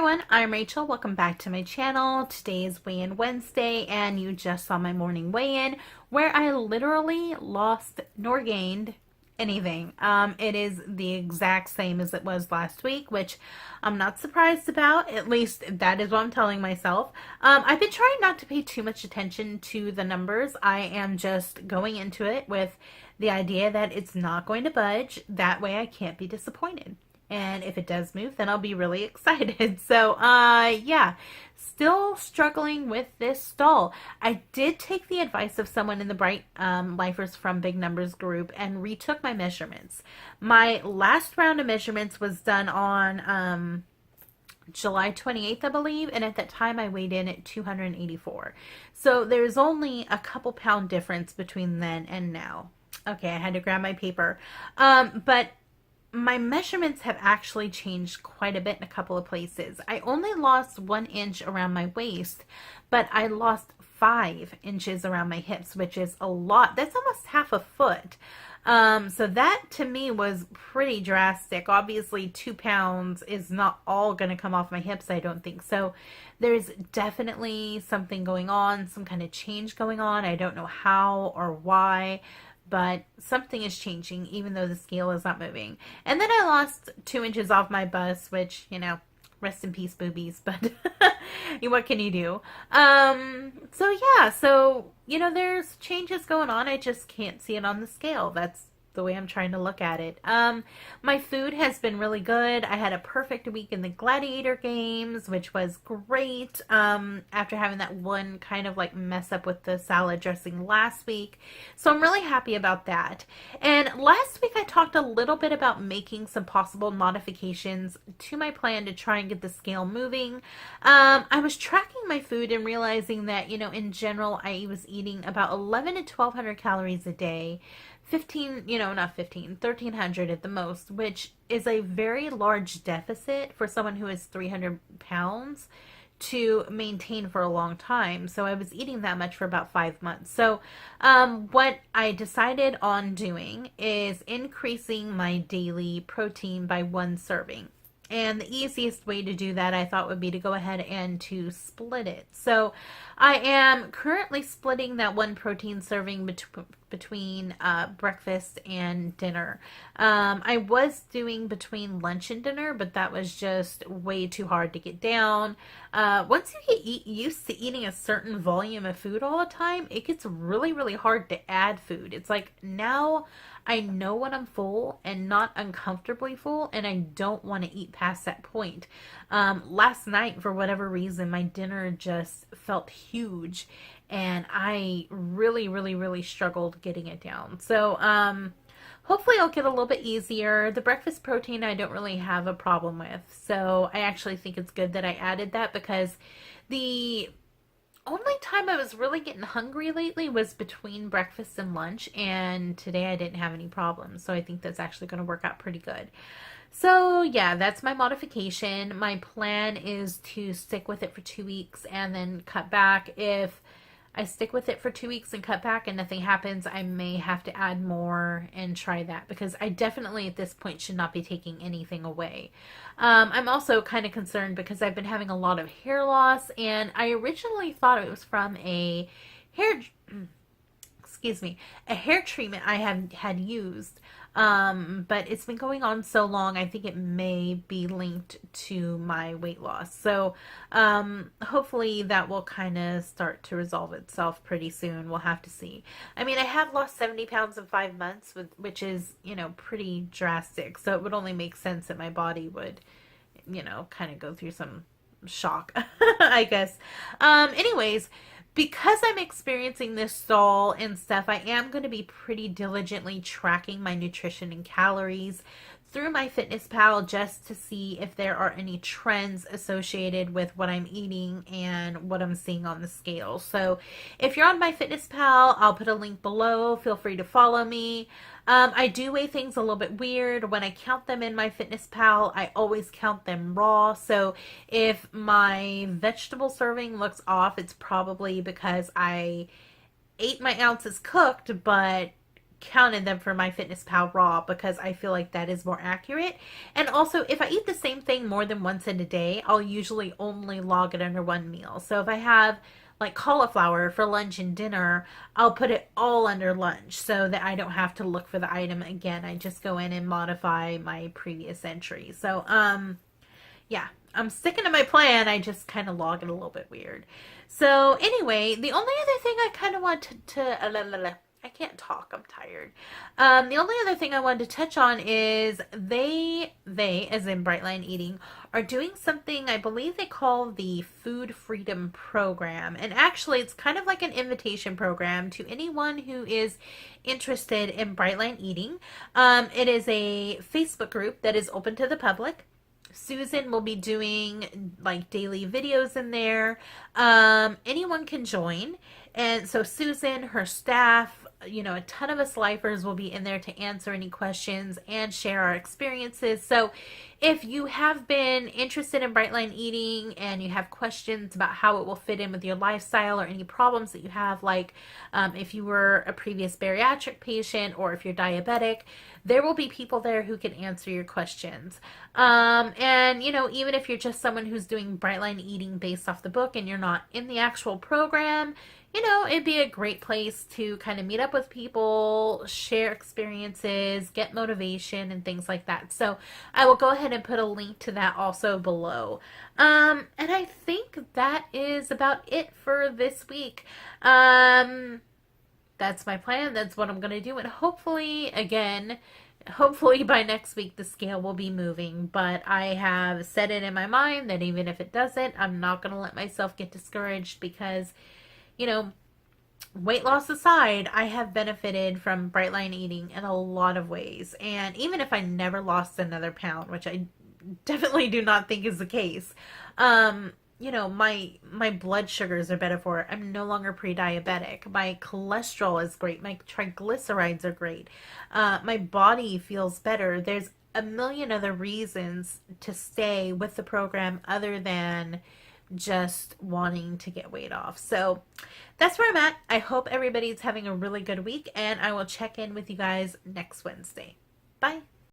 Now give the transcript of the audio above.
everyone, I'm Rachel. Welcome back to my channel. Today is weigh-in Wednesday and you just saw my morning weigh-in where I literally lost nor gained anything. It is the exact same as it was last week, which I'm not surprised about. At least that is what I'm telling myself. I've been trying not to pay too much attention to the numbers. I am just going into it with the idea that it's not going to budge. That way I can't be disappointed. And if it does move, then I'll be really excited. So, yeah, still struggling with this stall. I did take the advice of someone in the Bright Lifers from Big Numbers group and retook my measurements. My last round of measurements was done on July 28th, I believe, and at that time I weighed in at 284. So there's only a couple pound difference between then and now. Okay, I had to grab my paper. But my measurements have actually changed quite a bit in a couple of places. I only lost 1 inch around my waist, but I lost 5 inches around my hips, which is a lot. That's almost half a foot. So that to me was pretty drastic. Obviously 2 pounds is not all going to come off my hips, I don't think. So there's definitely something going on, some kind of change going on. I don't know how or why, but something is changing even though the scale is not moving. And then I lost 2 inches off my bust, which, you know, rest in peace boobies, but what can you do? So yeah, so, you know, there's changes going on. I just can't see it on the scale. That's the way I'm trying to look at it. My food has been really good. I had a perfect week in the Gladiator games, which was great. After having that one kind of like mess up with the salad dressing last week. So I'm really happy about that. And last week I talked a little bit about making some possible modifications to my plan to try and get the scale moving. I was tracking my food and realizing that, you know, in general, I was eating about 11 to 1200 calories a day. 15, you know, not 15, 1300 at the most, which is a very large deficit for someone who is 300 pounds to maintain for a long time. So I was eating that much for about 5 months. So what I decided on doing is increasing my daily protein by 1 serving. And the easiest way to do that, I thought, would be to go ahead and to split it. So I am currently splitting that 1 protein serving between breakfast and dinner. I was doing between lunch and dinner, but that was just way too hard to get down. Once you get used to eating a certain volume of food all the time, it gets really, really hard to add food. It's like now I know when I'm full and not uncomfortably full, and I don't want to eat past that point. Last night, for whatever reason, my dinner just felt huge, and I really, really, really struggled getting it down. So, hopefully I'll get a little bit easier. The breakfast protein I don't really have a problem with, so I actually think it's good that I added that, because the only time I was really getting hungry lately was between breakfast and lunch, and today I didn't have any problems, so I think that's actually going to work out pretty good. So yeah, that's my modification. My plan is to stick with it for 2 weeks and then cut back. If I stick with it for 2 weeks and cut back and nothing happens, I may have to add more and try that, because I definitely at this point should not be taking anything away. I'm also kind of concerned because I've been having a lot of hair loss, and I originally thought it was from a hair, excuse me, a hair treatment I had used. But it's been going on so long, I think it may be linked to my weight loss. So, hopefully that will kind of start to resolve itself pretty soon. We'll have to see. I mean, I have lost 70 pounds in 5 months, which is, you know, pretty drastic. So it would only make sense that my body would, you know, kind of go through some shock, I guess. Anyways, because I'm experiencing this stall and stuff, I am going to be pretty diligently tracking my nutrition and calories through MyFitnessPal just to see if there are any trends associated with what I'm eating and what I'm seeing on the scale. So if you're on MyFitnessPal, I'll put a link below. Feel free to follow me. I do weigh things a little bit weird. When I count them in MyFitnessPal, I always count them raw. So if my vegetable serving looks off, it's probably because I ate my ounces cooked, but counted them for MyFitnessPal Raw because I feel like that is more accurate. And also, if I eat the same thing more than once in a day, I'll usually only log it under one meal. So if I have like cauliflower for lunch and dinner, I'll put it all under lunch so that I don't have to look for the item again. I just go in and modify my previous entry. So, yeah, I'm sticking to my plan. I just kind of log it a little bit weird. So anyway, the only other thing I kind of wanted to I can't talk. I'm tired. The only other thing I wanted to touch on is they, as in Brightline Eating, are doing something I believe they call the Food Freedom Program. And actually, it's kind of like an invitation program to anyone who is interested in Brightline Eating. It is a Facebook group that is open to the public. Susan will be doing like daily videos in there. Anyone can join. And so Susan, her staff, a ton of us lifers will be in there to answer any questions and share our experiences. So if you have been interested in Brightline Eating and you have questions about how it will fit in with your lifestyle or any problems that you have, like if you were a previous bariatric patient or if you're diabetic, there will be people there who can answer your questions. And, even if you're just someone who's doing Brightline Eating based off the book and you're not in the actual program, it'd be a great place to kind of meet up with people, share experiences, get motivation, and things like that. So I will go ahead and put a link to that also below. And I think that is about it for this week. That's my plan. That's what I'm going to do. And hopefully by next week the scale will be moving. But I have set it in my mind that even if it doesn't, I'm not going to let myself get discouraged because weight loss aside, I have benefited from Brightline Eating in a lot of ways. And even if I never lost another pound, which I definitely do not think is the case, my blood sugars are better for it. I'm no longer pre-diabetic. My cholesterol is great. My triglycerides are great. My body feels better. There's a million other reasons to stay with the program other than just wanting to get weight off. So that's where I'm at. I hope everybody's having a really good week, and I will check in with you guys next Wednesday. Bye.